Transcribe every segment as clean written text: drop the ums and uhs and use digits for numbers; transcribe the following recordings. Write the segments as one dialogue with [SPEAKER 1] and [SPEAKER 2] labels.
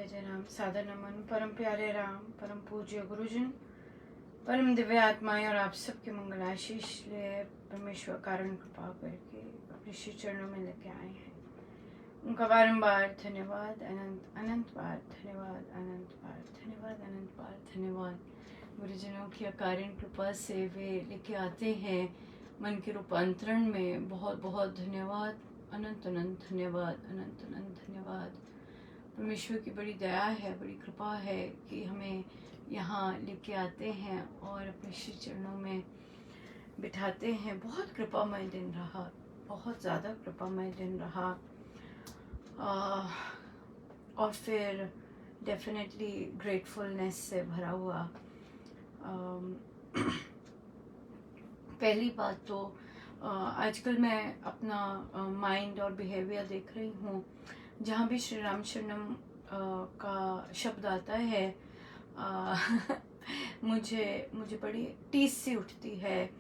[SPEAKER 1] जय राम। सादर नमन परम प्यारे राम, परम पूज्य गुरुजन, परम दिव्य आत्माएं और आप सबके मंगल आशीष लिए परमेश्वर कारण कृपा करके अपने श्री चरणों में लेके आए हैं। उनका बारंबार धन्यवाद, अनंत अनंत बार धन्यवाद, अनंत बार धन्यवाद, अनंत बार धन्यवाद। गुरुजनों की अकारण कृपा से वे लेके आते हैं मन के रूपांतरण में। बहुत बहुत धन्यवाद, अनंत अनंत धन्यवाद, अनंत अनंत धन्यवाद। परमेश्वर की बड़ी दया है, बड़ी कृपा है कि हमें यहाँ लेके आते हैं और अपने श्री चरणों में बिठाते हैं। बहुत कृपामय दिन रहा, बहुत ज़्यादा कृपामय दिन रहा। और फिर डेफिनेटली ग्रेटफुलनेस से भरा हुआ। पहली बात तो आजकल मैं अपना माइंड और बिहेवियर देख रही हूँ, जहाँ भी श्री राम शरणम का शब्द आता है मुझे बड़ी टीस सी उठती है।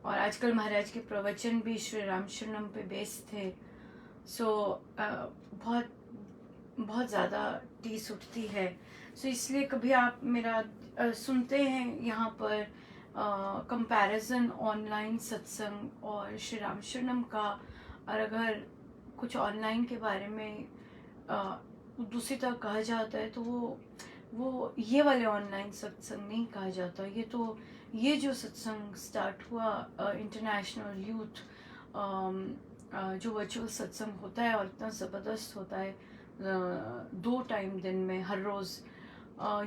[SPEAKER 1] और आजकल महाराज के प्रवचन भी श्री राम शरणम पे बेस्ड थे। सो बहुत बहुत ज़्यादा टीस उठती है। सो इसलिए कभी आप मेरा सुनते हैं यहाँ पर कंपैरिजन ऑनलाइन सत्संग और श्री राम शरणम का, और अगर कुछ ऑनलाइन के बारे में दूसरी तरह कहा जाता है तो वो ये वाले ऑनलाइन सत्संग नहीं कहा जाता। ये जो सत्संग स्टार्ट हुआ इंटरनेशनल यूथ जो वर्चुअल सत्संग होता है और इतना ज़बरदस्त होता है 2 टाइम दिन में हर रोज़,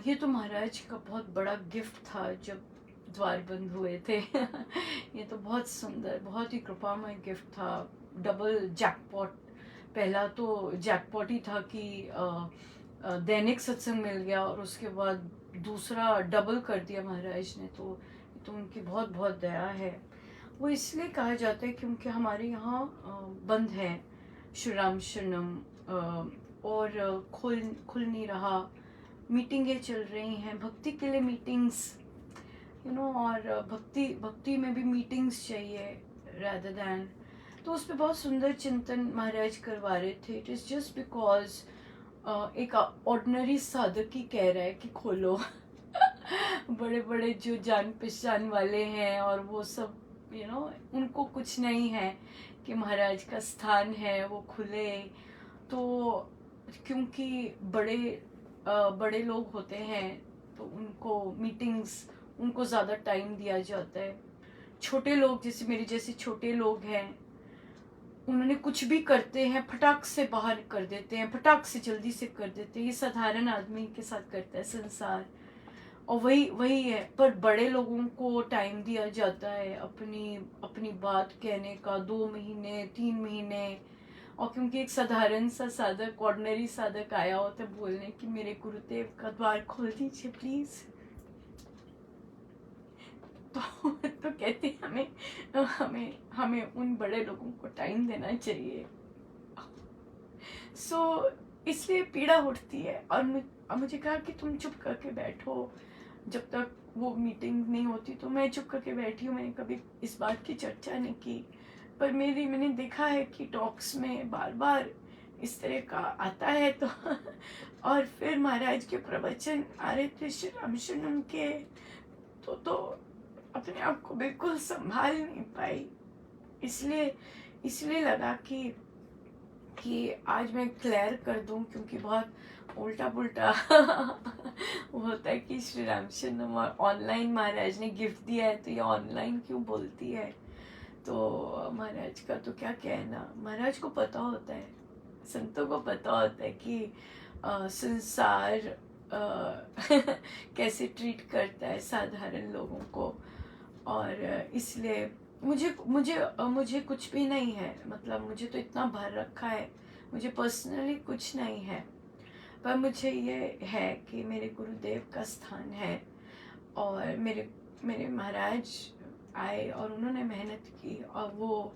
[SPEAKER 1] ये तो महाराज का बहुत बड़ा गिफ्ट था जब द्वार बंद हुए थे। ये तो बहुत सुंदर, बहुत ही कृपामय गिफ्ट था। डबल जैकपॉट, पहला तो जैकपॉट ही था कि दैनिक सत्संग मिल गया, और उसके बाद दूसरा डबल कर दिया महाराज ने। तो उनकी बहुत बहुत दया है। वो इसलिए कहा जाता है क्योंकि हमारे यहाँ बंद है श्री राम शरणम, और खुल नहीं रहा। मीटिंगें चल रही हैं, भक्ति के लिए मीटिंग्स, और भक्ति में भी मीटिंग्स चाहिए rather than। तो उस पर बहुत सुंदर चिंतन महाराज करवा रहे थे। इट इज़ जस्ट बिकॉज एक ऑर्डिनरी साधक ही कह रहा है कि खोलो। बड़े बड़े जो जान पहचान वाले हैं और वो सब उनको कुछ नहीं है कि महाराज का स्थान है वो खुले। तो क्योंकि बड़े लोग होते हैं तो उनको मीटिंग्स, उनको ज़्यादा टाइम दिया जाता है। छोटे लोग जैसे मेरे जैसे छोटे लोग हैं, उन्होंने कुछ भी करते हैं फटाक से बाहर कर देते हैं, फटाक से जल्दी से कर देते हैं। ये साधारण आदमी के साथ करता है संसार, और वही है। पर बड़े लोगों को टाइम दिया जाता है अपनी बात कहने का, 2 महीने 3 महीने। और क्योंकि एक साधारण सा साधक, ऑर्डिनरी साधक आया होता है बोलने कि मेरे गुरुदेव का द्वार खोल दीजिए प्लीज, तो कहते हैं हमें उन बड़े लोगों को टाइम देना चाहिए। सो इसलिए पीड़ा उठती है। और मुझे कहा कि तुम चुप करके बैठो जब तक वो मीटिंग नहीं होती। तो मैं चुप करके बैठी हूँ, मैंने कभी इस बात की चर्चा नहीं की। पर मैंने देखा है कि टॉक्स में बार बार इस तरह का आता है। तो और फिर महाराज के प्रवचन आ रहे थे श्री राम शरणम के, तो अपने आप को बिल्कुल संभाल नहीं पाई। इसलिए लगा कि आज मैं क्लियर कर दूं, क्योंकि बहुत उल्टा पुल्टा होता है कि श्री राम शरणम और ऑनलाइन महाराज ने गिफ्ट दिया है तो ये ऑनलाइन क्यों बोलती है। तो महाराज का तो क्या कहना, महाराज को पता होता है, संतों को पता होता है कि संसार कैसे ट्रीट करता है साधारण लोगों को। और इसलिए मुझे कुछ भी नहीं है, मतलब मुझे तो इतना भर रखा है, मुझे पर्सनली कुछ नहीं है। पर मुझे ये है कि मेरे गुरुदेव का स्थान है, और मेरे महाराज आए और उन्होंने मेहनत की, और वो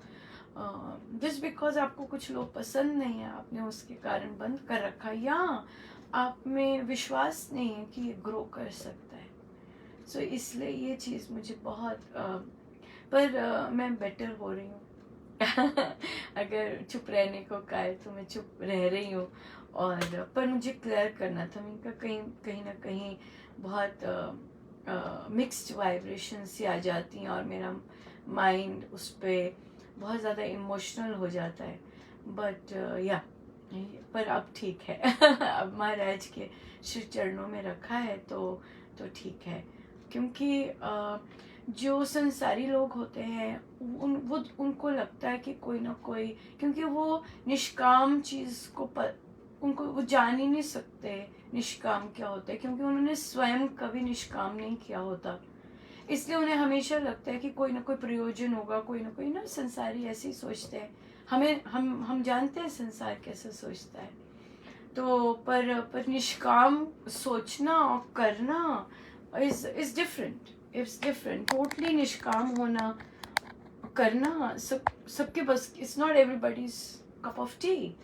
[SPEAKER 1] जस्ट बिकॉज आपको कुछ लोग पसंद नहीं है आपने उसके कारण बंद कर रखा, या आप में विश्वास नहीं है कि ये ग्रो कर सकता है। सो इसलिए ये चीज़ मुझे बहुत पर मैं बेटर हो रही हूँ। अगर चुप रहने को कहा है तो मैं चुप रह रही हूँ। और पर मुझे क्लियर करना था। मैंने कहा कहीं कहीं ना कहीं बहुत मिक्स्ड वाइब्रेशन सी आ जाती हैं और मेरा माइंड उस पर बहुत ज़्यादा इमोशनल हो जाता है। बट या पर अब ठीक है। अब महाराज के श्री चरणों में रखा है तो ठीक है। क्योंकि जो संसारी लोग होते हैं उनको लगता है कि कोई ना कोई, क्योंकि वो निष्काम चीज़ को उनको वो जान ही नहीं सकते निष्काम क्या होता है, क्योंकि उन्होंने स्वयं कभी निष्काम नहीं किया होता। इसलिए उन्हें हमेशा लगता है कि कोई ना कोई प्रयोजन होगा, कोई ना कोई ना, संसारी ऐसे ही सोचते हैं। हम जानते हैं संसार कैसे सोचता है। तो पर निष्काम सोचना और करना इज डिफरेंट टोटली। निष्काम होना करना सबके बस, it's not everybody's cup of tea.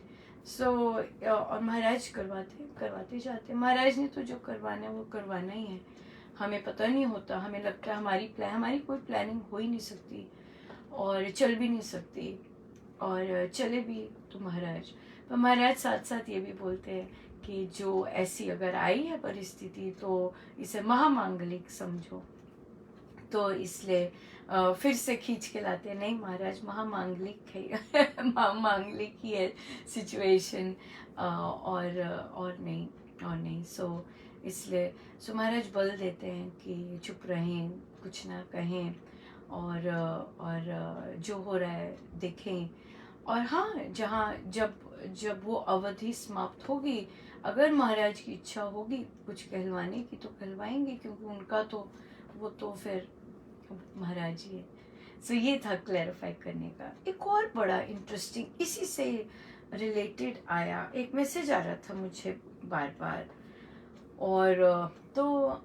[SPEAKER 1] So और महाराज करवाते जाते हैं। महाराज ने तो जो करवाना है वो करवाना ही है। हमें पता नहीं होता, हमें लगता है हमारी कोई प्लानिंग हो ही नहीं सकती और चल भी नहीं सकती, और चले भी तो महाराज। पर महाराज साथ साथ ये भी बोलते हैं कि जो ऐसी अगर आई है परिस्थिति तो इसे महामांगलिक समझो। तो इसलिए फिर से खींच के लाते हैं, नहीं महाराज महामांगलिक है। महामांगलिक ही है सिचुएशन, और नहीं। सो इसलिए महाराज बल देते हैं कि चुप रहें, कुछ ना कहें, और जो हो रहा है देखें। और हाँ, जब वो अवधि समाप्त होगी, अगर महाराज की इच्छा होगी कुछ कहलवाने की तो कहलवाएंगे, क्योंकि उनका तो वो तो फिर महाराज ही है। सो ये था क्लैरिफाई करने का। एक और बड़ा इंटरेस्टिंग इसी से रिलेटेड आया, एक मैसेज आ रहा था मुझे बार बार, और तो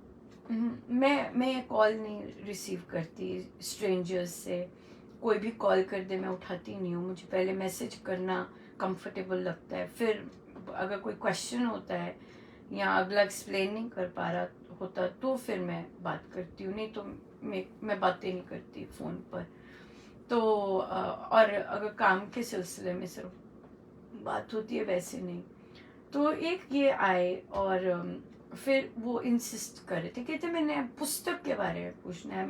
[SPEAKER 1] मैं कॉल नहीं रिसीव करती स्ट्रेंजर्स से। कोई भी कॉल कर दे मैं उठाती नहीं हूँ। मुझे पहले मैसेज करना कंफर्टेबल लगता है, फिर अगर कोई क्वेश्चन होता है या अगला एक्सप्लेन नहीं कर पा रहा होता तो फिर मैं बात करती हूँ, नहीं तो मैं बातें नहीं करती फ़ोन पर। तो और अगर काम के सिलसिले में सिर्फ बात होती है, वैसे नहीं। तो एक ये आए और फिर वो इंसिस्ट कर रहे थे, कहते मैंने पुस्तक के बारे में पूछना है,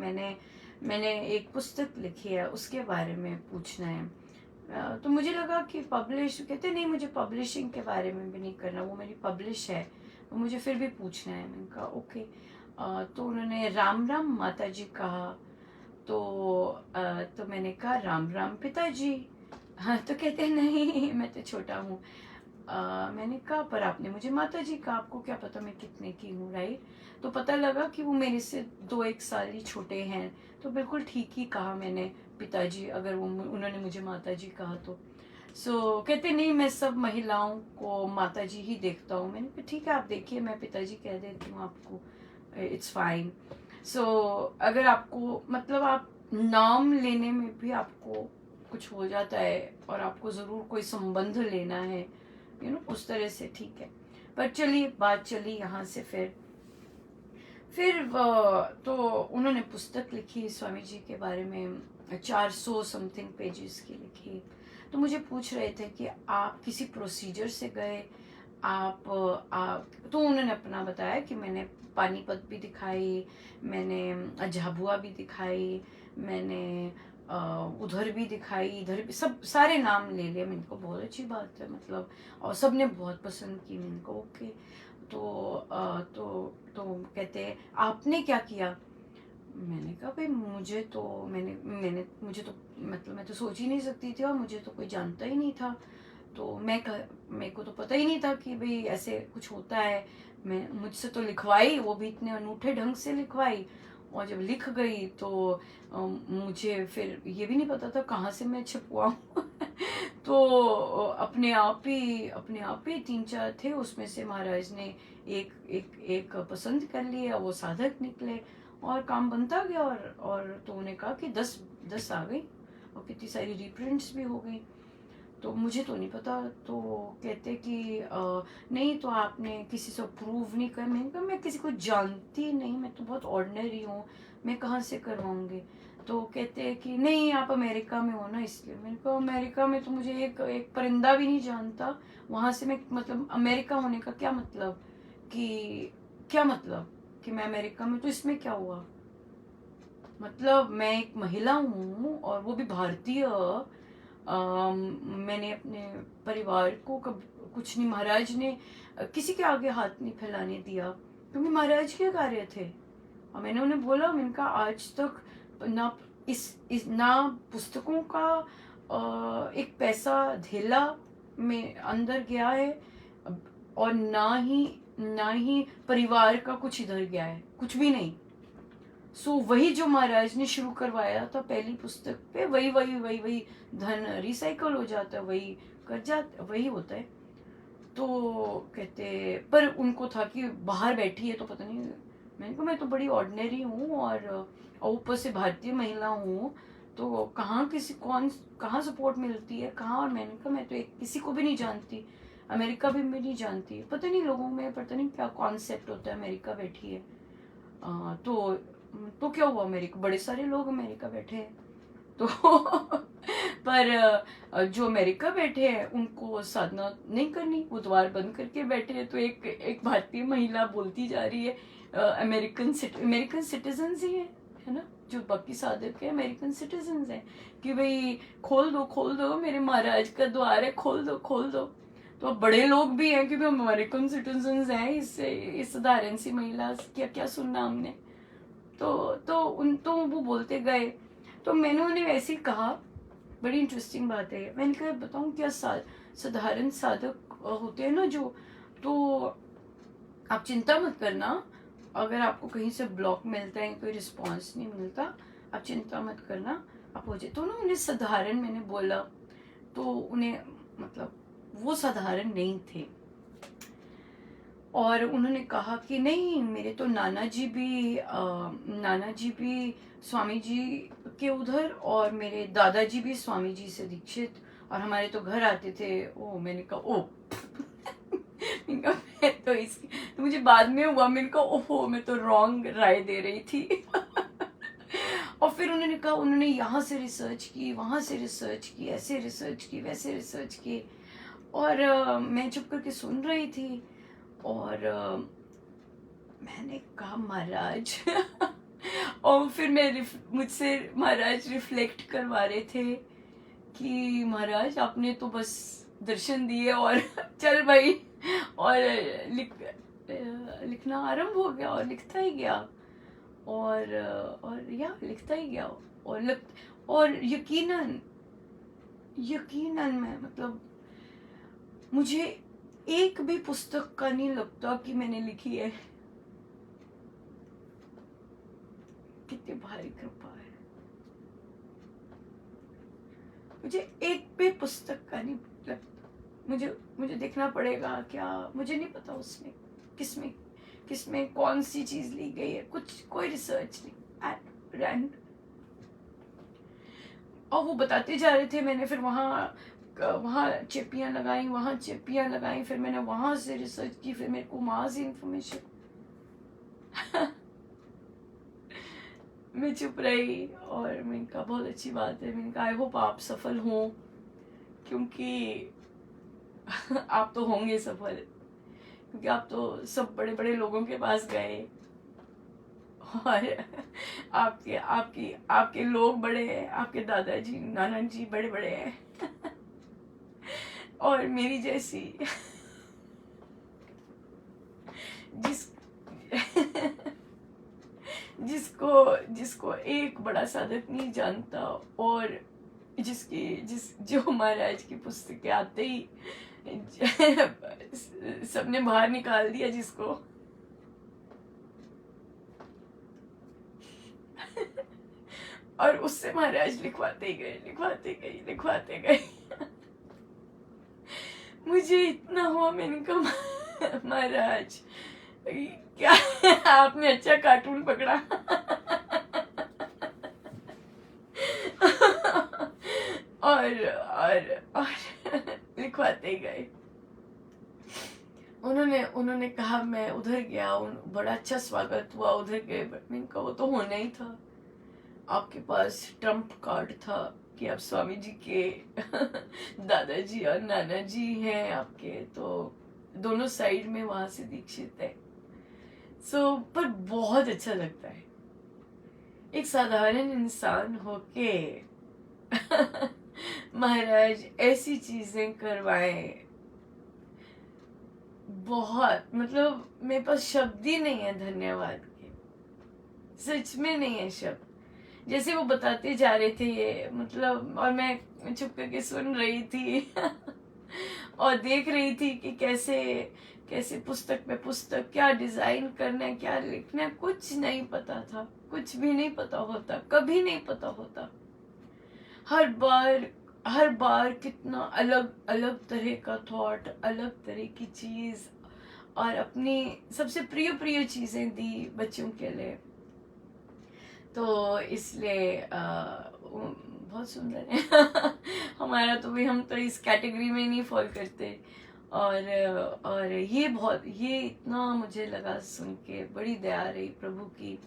[SPEAKER 1] मैंने एक पुस्तक लिखी है उसके बारे में पूछना है। तो मुझे लगा कि पब्लिश, कहते नहीं मुझे पब्लिशिंग के बारे में भी नहीं करना, वो मेरी पब्लिश है, तो मुझे फिर भी पूछना है। मैंने कहा ओके। तो उन्होंने राम राम माता जी कहा, तो मैंने कहा राम राम पिताजी। हाँ, तो कहते नहीं मैं तो छोटा हूँ। मैंने कहा पर आपने मुझे माता जी कहा, आपको क्या पता मैं कितने की हूँ, राइट। तो पता लगा कि वो मेरे से 2-1 साल ही छोटे हैं, तो बिल्कुल ठीक ही कहा मैंने पिताजी, अगर वो उन्होंने मुझे माता जी कहा तो। सो कहते नहीं मैं सब महिलाओं को माता जी ही देखता हूँ। मैंने कहा ठीक है आप देखिए, मैं पिताजी कह देती हूँ आपको, इट्स फाइन। सो अगर आपको मतलब आप नाम लेने में भी आपको कुछ हो जाता है और आपको ज़रूर कोई संबंध लेना है, उस तरह से ठीक है। पर चलिए बात चली यहाँ से, फिर तो उन्होंने पुस्तक लिखी स्वामी जी के बारे में, 400 समथिंग पेजेस की लिखी। तो मुझे पूछ रहे थे कि आप किसी प्रोसीजर से गए, आप तो उन्होंने अपना बताया कि मैंने पानीपत भी दिखाई, मैंने झाबुआ भी दिखाई, मैंने उधर भी दिखाई, इधर भी, सब सारे नाम ले लिए। मैंने को बहुत अच्छी बात है मतलब, और सब ने बहुत पसंद की। मैंने को ओके। तो कहते आपने क्या किया। मैंने कहा भाई मुझे तो मुझे तो मतलब मैं तो सोच ही नहीं सकती थी, और मुझे तो कोई जानता ही नहीं था। तो मेरे को तो पता ही नहीं था कि भाई ऐसे कुछ होता है। मैं मुझसे तो लिखवाई, वो भी इतने अनूठे ढंग से लिखवाई, और जब लिख गई तो मुझे फिर ये भी नहीं पता था कहाँ से मैं छपवाऊँ। तो अपने आप ही 3-4 थे, उसमें से महाराज ने एक पसंद कर लिया, वो साधक निकले और काम बनता गया। और तो उन्हें कहा कि 10 आ गई और कितनी सारी रीप्रिंट्स भी हो गई। तो मुझे तो नहीं पता। तो कहते कि नहीं तो आपने किसी से प्रूव नहीं कर। मैंने कहा मैं किसी को जानती नहीं, मैं तो बहुत ऑर्डिनरी हूँ, मैं कहाँ से करवाऊँगी। तो कहते हैं कि नहीं आप अमेरिका में हो ना इसलिए। मैंने कहा अमेरिका में तो मुझे एक परिंदा भी नहीं जानता, वहाँ से मैं मतलब अमेरिका होने का क्या मतलब, कि क्या मतलब कि मैं अमेरिका में, तो इसमें क्या हुआ, मतलब मैं एक महिला हूँ और वो भी भारतीय। मैंने अपने परिवार को कुछ नहीं, महाराज ने किसी के आगे हाथ नहीं फैलाने दिया, क्योंकि महाराज के कार्य थे। और मैंने उन्हें बोला, मैंने कहा आज तक ना इस ना पुस्तकों का एक पैसा धेला में अंदर गया है, और ना ही परिवार का कुछ इधर गया है, कुछ भी नहीं। वही जो महाराज ने शुरू करवाया था पहली पुस्तक पे, वही वही वही वही धन रिसाइकल हो जाता है, वही कर जाता, वही होता है। तो कहते, पर उनको था कि बाहर बैठी है तो पता नहीं। मैंने कहा मैं तो बड़ी ऑर्डिनरी हूँ और ऊपर से भारतीय महिला हूँ, तो कहाँ सपोर्ट मिलती है कहाँ। और मैंने कहा मैं तो किसी को भी नहीं जानती, अमेरिका भी मैं नहीं जानती, पता नहीं लोगों में पता नहीं क्या कॉन्सेप्ट होता है, अमेरिका बैठी है। तो क्या हुआ, अमेरिका बड़े सारे लोग अमेरिका बैठे हैं तो पर जो अमेरिका बैठे हैं उनको साधना नहीं करनी, वो द्वार बंद करके बैठे हैं। तो एक भारतीय महिला बोलती जा रही है, अमेरिकन सिटीजन ही है ना, जो बाकी साधक है अमेरिकन सिटीजन है, कि भाई खोल दो मेरे महाराज का द्वार है, खोल दो। तो अब बड़े लोग भी हैं क्योंकि अमेरिकन सिटीजन हैं, इससे इस साधारण सी महिला क्या क्या सुनना हमने। तो वो बोलते गए, तो मैंने उन्हें वैसे ही कहा, बड़ी इंटरेस्टिंग बात है। मैंने कहा बताऊं क्या, साधारण साधक होते हैं ना जो, तो आप चिंता मत करना, अगर आपको कहीं से ब्लॉक मिलता है, कोई रिस्पॉन्स नहीं मिलता, आप चिंता मत करना, आप हो जाए। तो ना उन्हें साधारण मैंने बोला, तो उन्हें मतलब वो साधारण नहीं थे, और उन्होंने कहा कि नहीं मेरे तो नाना जी भी स्वामी जी के उधर, और मेरे दादाजी भी स्वामी जी से दीक्षित, और हमारे तो घर आते थे। ओ मैंने कहा ओ मैंने कहा मैं तो मुझे बाद में हुआ, मैंने कहा ओहो मैं तो रॉन्ग राय दे रही थी और फिर उन्होंने कहा उन्होंने यहाँ से रिसर्च की, वहाँ से रिसर्च की, ऐसे रिसर्च की, वैसे रिसर्च की, और मैं चुप करके सुन रही थी। और मैंने कहा महाराज और फिर मुझसे महाराज रिफ्लेक्ट करवा रहे थे कि महाराज आपने तो बस दर्शन दिए और चल भाई, और लिखना आरंभ हो गया, और लिखता ही गया, और लिखता ही गया, और यकीनन मैं मतलब मुझे एक भी पुस्तक का नहीं लगता कि मैंने लिखी है। कितनी भारी कृपा है, मुझे एक भी पुस्तक का नहीं लगता। मुझे देखना पड़ेगा क्या, मुझे नहीं पता उसमें किसमें कौन सी चीज ली गई है, कोई रिसर्च नहीं, एट रैंड। और वो बताते जा रहे थे, मैंने फिर वहाँ चेपियाँ लगाई, फिर मैंने वहां से रिसर्च की, फिर मेरे को वहां से इंफॉर्मेशन मैं चुप रही, और मैंने कहा बहुत अच्छी बात है, मैंने कहा आई होप आप सफल हों, क्योंकि आप तो होंगे सफल, क्योंकि आप तो सब बड़े बड़े लोगों के पास गए, और आपके लोग बड़े हैं, आपके दादाजी नाना जी बड़े बड़े हैं और मेरी जैसी जिसको एक बड़ा साधक नहीं जानता, और जो महाराज की पुस्तकें आते ही सबने बाहर निकाल दिया जिसको और उससे महाराज लिखवाते गए मुझे इतना हुआ, मैंने कहा महाराज क्या आपने अच्छा कार्टून पकड़ा और लिखवाते गए। उन्होंने कहा, मैं उधर गया, बड़ा अच्छा स्वागत हुआ उधर गए, मैंने कहा वो तो होना ही था, आपके पास ट्रम्प कार्ड था कि आप स्वामी जी के दादाजी और नाना जी हैं आपके, तो दोनों साइड में वहां से दीक्षित है। पर बहुत अच्छा लगता है एक साधारण इंसान होके महाराज ऐसी चीजें करवाए। बहुत मतलब मेरे पास शब्द ही नहीं है धन्यवाद के, सच में नहीं है शब्द। जैसे वो बताते जा रहे थे ये मतलब, और मैं चुप करके सुन रही थी और देख रही थी कि कैसे कैसे पुस्तक पे पुस्तक क्या डिजाइन करना है, क्या लिखना है, कुछ नहीं पता था, कुछ भी नहीं पता होता, कभी नहीं पता होता। हर बार कितना अलग अलग तरह का थॉट, अलग तरह की चीज, और अपनी सबसे प्रिय प्रिय चीजें दी बच्चों के लिए। तो इसलिए बहुत सुंदर है हमारा तो भी, हम तो इस कैटेगरी में नहीं फॉल करते। और ये इतना मुझे लगा सुन के, बड़ी दया रही प्रभु की,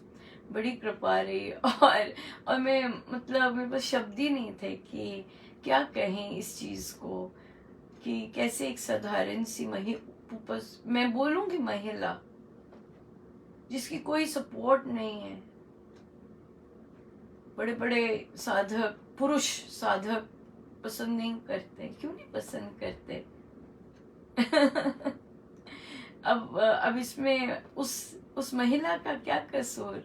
[SPEAKER 1] बड़ी कृपा रही। और मैं मतलब मेरे पास शब्द ही नहीं थे कि क्या कहें इस चीज को, कि कैसे एक साधारण सी मैं बोलूंगी महिला जिसकी कोई सपोर्ट नहीं है, बड़े बड़े साधक पुरुष साधक पसंद नहीं करते, क्यों नहीं पसंद करते अब इसमें उस महिला का क्या कसूर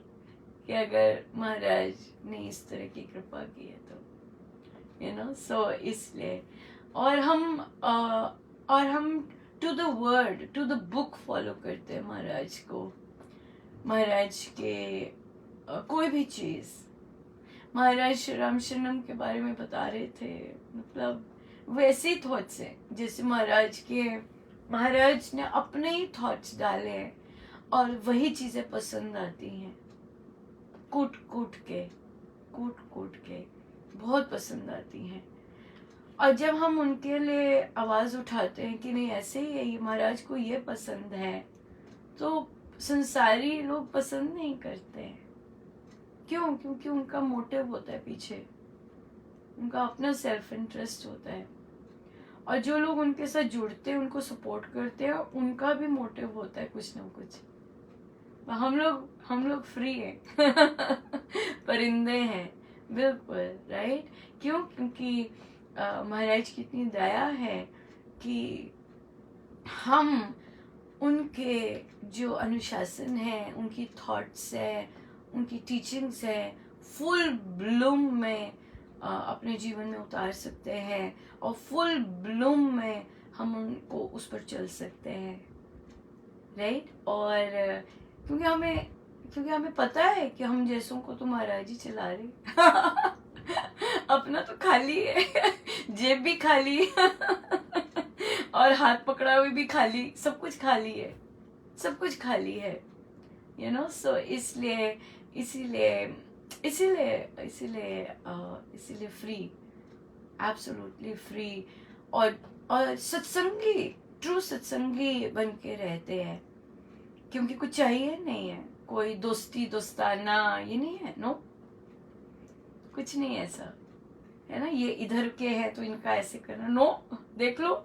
[SPEAKER 1] कि अगर महाराज ने इस तरह की कृपा की है तो सो इसलिए। और हम to the word, to the book follow करते हैं महाराज को, महाराज के कोई भी चीज। महाराज श्री राम शरणम के बारे में बता रहे थे, मतलब वैसे ही थॉट्स हैं जैसे महाराज ने अपने ही थॉट्स डाले हैं, और वही चीजें पसंद आती हैं, कूट कूट के बहुत पसंद आती हैं। और जब हम उनके लिए आवाज उठाते हैं कि नहीं ऐसे ही है, ये महाराज को ये पसंद है, तो संसारी लोग पसंद नहीं करते हैं। क्यों? क्योंकि उनका मोटिव होता है पीछे, उनका अपना सेल्फ इंटरेस्ट होता है। और जो लोग उनके साथ जुड़ते हैं, उनको सपोर्ट करते हैं, उनका भी मोटिव होता है कुछ ना कुछ। हम लोग फ्री हैं परिंदे हैं, बिल्कुल राइट। क्यों? क्योंकि महाराज की इतनी दया है कि हम उनके जो अनुशासन है, उनकी थॉट्स है, उनकी टीचिंग्स है, फुल ब्लूम में अपने जीवन में उतार सकते हैं, और फुल ब्लूम में हम उनको उस पर चल सकते हैं, राइट। और क्योंकि हमें पता है कि हम जैसों को तो महाराज ही चला रहे अपना तो खाली है जेब भी खाली और हाथ पकड़ा हुए भी खाली, सब कुछ खाली है, सब कुछ खाली है, सो इसीलिए फ्री, एब्सोल्युटली फ्री। और सत्संगी, ट्रू सत्संगी बन के रहते हैं, क्योंकि कुछ चाहिए नहीं है, कोई दोस्ती दोस्ताना ये नहीं है, नो, कुछ नहीं ऐसा है ना। ये इधर के हैं तो इनका ऐसे करना, नो, देख लो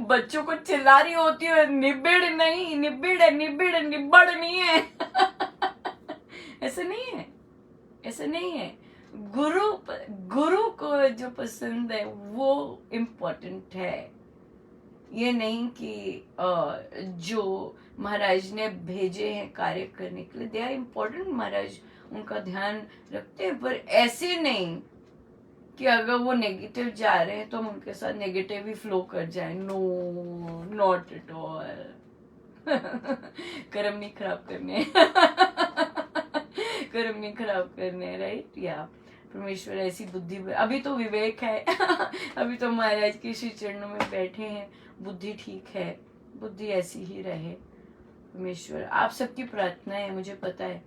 [SPEAKER 1] बच्चों को चिल्ला रही होती है, निबिड़ नहीं, निबिड़ निब्बड़ नहीं है ऐसा नहीं है, ऐसा नहीं है। गुरु को जो पसंद है वो इम्पोर्टेंट है, ये नहीं कि जो महाराज ने भेजे हैं कार्य करने के लिए, दे आर इम्पोर्टेंट, महाराज उनका ध्यान रखते हैं, पर ऐसे नहीं कि अगर वो नेगेटिव जा रहे हैं तो हम उनके साथ नेगेटिव ही फ्लो कर जाए, नो, नॉट एट ऑल कर्म नहीं खराब करने कर्म नहीं खराब करने, राइट। या परमेश्वर ऐसी बुद्धि, अभी तो विवेक है अभी तो महाराज के श्री चरणों में बैठे हैं, बुद्धि ठीक है, बुद्धि ऐसी ही रहे। परमेश्वर आप सबकी प्रार्थना है, मुझे पता है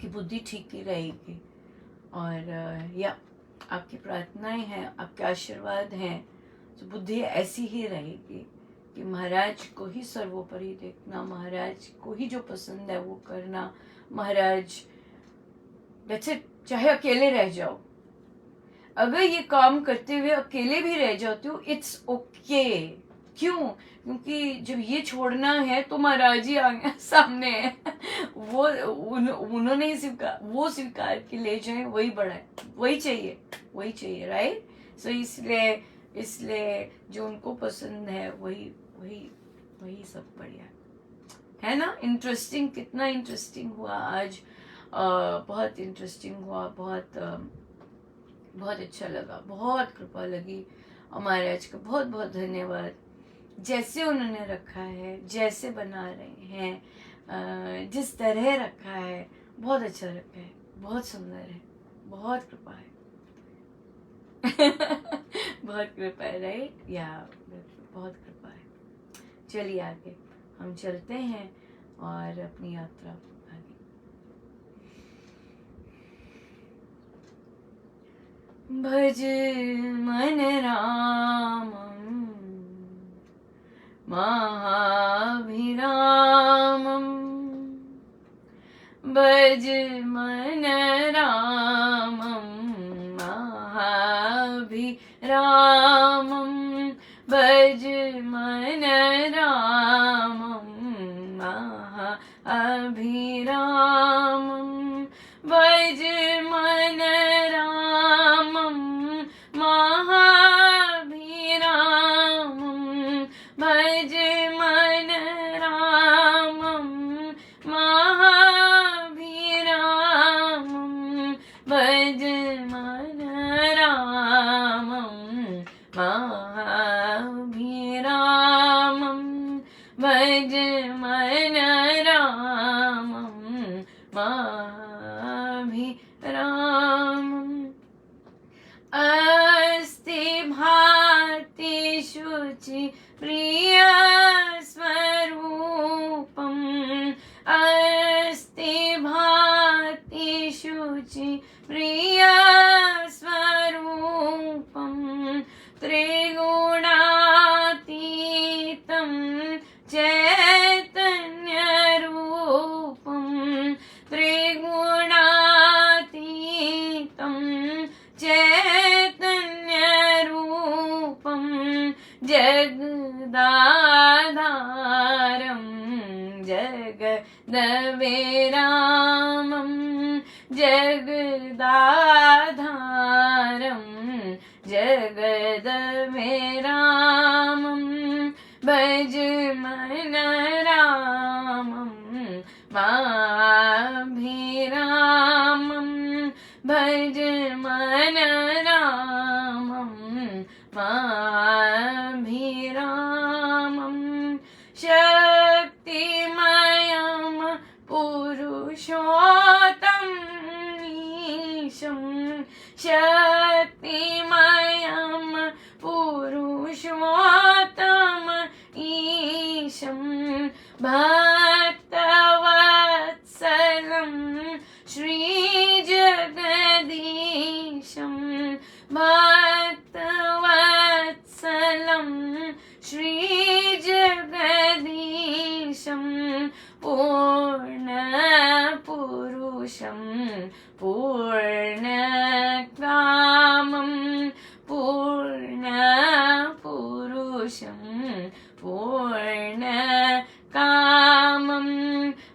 [SPEAKER 1] कि बुद्धि ठीक ही रहेगी, और या आपकी प्रार्थनाएं हैं, आपके आशीर्वाद हैं, तो बुद्धि ऐसी ही रहेगी कि महाराज को ही सर्वोपरि देखना, महाराज को ही जो पसंद है वो करना, महाराज दैट्स इट। चाहे अकेले रह जाओ, अगर ये काम करते हुए अकेले भी रह जाते हो, इट्स ओके। क्यों? क्योंकि जब ये छोड़ना है तो महाराज जी आगे सामने है। उन्होंने ही स्वीकार के ले जाए, वही बड़ा है, वही चाहिए, राइट। सो इसलिए इसलिए जो उनको पसंद है वही वही वही सब बढ़िया है ना। इंटरेस्टिंग, कितना इंटरेस्टिंग हुआ आज। बहुत इंटरेस्टिंग हुआ, बहुत अच्छा लगा, बहुत कृपा लगी। हमारे आज का बहुत बहुत धन्यवाद। जैसे उन्होंने रखा है, जैसे बना रहे हैं, जिस तरह रखा है, बहुत अच्छा रखा है, बहुत सुंदर है, बहुत कृपा है। बहुत कृपा है, राइट। या बहुत कृपा है। चलिए आगे हम चलते हैं और अपनी यात्रा आगे। भज मन रामं महाभिरामं, भज मन रामं महाभिरामं, भज मन रामं महाभिरामं, भज मन रामं महाभिरामं, भज मन रामं महाभिरामं, भज मन रामं महाभिरामं, भज मन रामं महाभिरामम्। अस्ति भाति शुचि प्रिय स्वरूपम्, अस्ति भाति शुचि प्रिय स्वरूपम्, त्रिगुणातीतं चैतन्यरूपम्, त्रिगुणातीतं चैतन्यरूपम्, जगदाधारं जगदविरामं, जगदाधारं जगदविरामं, भज मन रामं महाभिरामं, भज मन रामं महाभिरामं, शक्तिमयं पुरुषोत्तम ईशं, शक्तिमयं पुरुषोत्तम ईशं, भक्तवत्सलं श्रीजगदीशं, भक्तवत्सलं श्रीजगदीशं, पूर्णपुरुषं पूर्णकामं, पूर्णपुरुषं पूर्णकामं,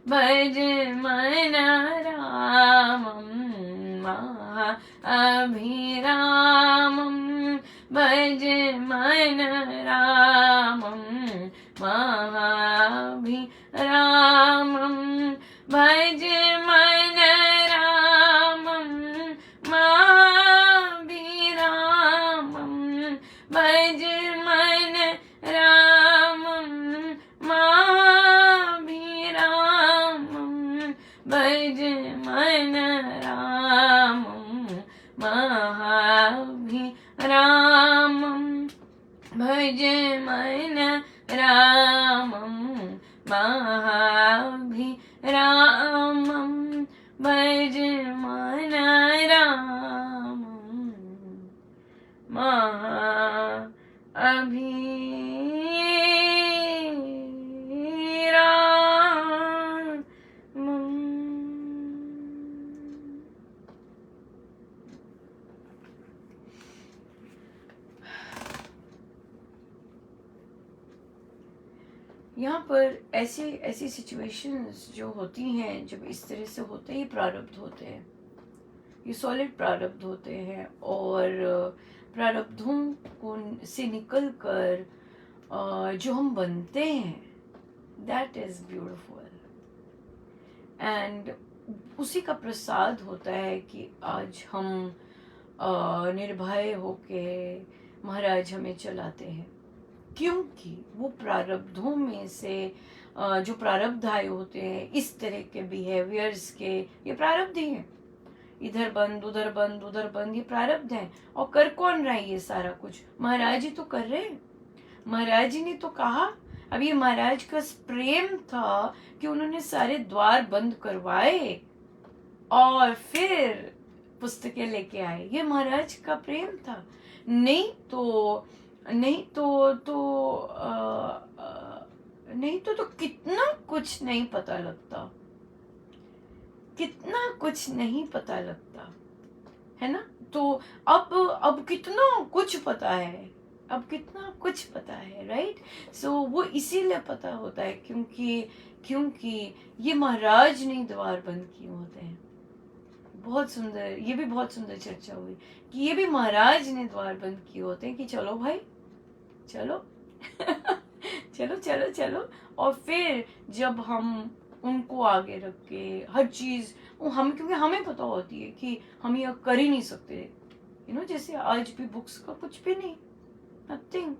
[SPEAKER 1] भज मन रामं महाभिरामं, भज मन रामं महाभिरामं, भज मन रामं महाभिरामं, भज मन रामं महाभिरामं, भज मन रामं महाभिरामं, भज मन रामं महाभिरामं, भज मन रामं महाभिरामं। पर ऐसी ऐसी सिचुएशंस जो होती हैं, जब इस तरह से होते ही प्रारब्ध होते हैं, ये सॉलिड प्रारब्ध होते हैं, और प्रारब्धों को से निकल कर जो हम बनते हैं, दैट इज ब्यूटिफुल। एंड उसी का प्रसाद होता है कि आज हम निर्भय होके महाराज हमें चलाते हैं, क्योंकि वो प्रारब्धों में से जो प्रारब्ध आए होते हैं इस तरह के बिहेवियर्स के, ये प्रारब्ध ही है। इधर बंद उधर बंद उधर बंद, ये प्रारब्ध है। और कर कौन रहा है ये सारा कुछ? महाराज ही तो कर रहे हैं। महाराज जी ने तो कहा। अब ये महाराज का प्रेम था कि उन्होंने सारे द्वार बंद करवाए और फिर पुस्तकें लेके आए। ये महाराज का प्रेम था। नहीं तो कितना कुछ नहीं पता लगता, कितना कुछ नहीं पता लगता है ना। तो अब कितना कुछ पता है, अब कितना कुछ पता है, राइट। सो वो इसीलिए पता होता है क्योंकि ये महाराज ने द्वार बंद किए होते हैं। बहुत सुंदर, ये भी बहुत सुंदर चर्चा हुई कि ये भी महाराज ने द्वार बंद किए होते हैं कि चलो भाई चलो चलो चलो चलो। और फिर जब हम उनको आगे रख के हर चीज हम, क्योंकि हमें पता होती है कि हम ये कर ही नहीं सकते, जैसे आज भी बुक्स का कुछ भी नहीं, नथिंग।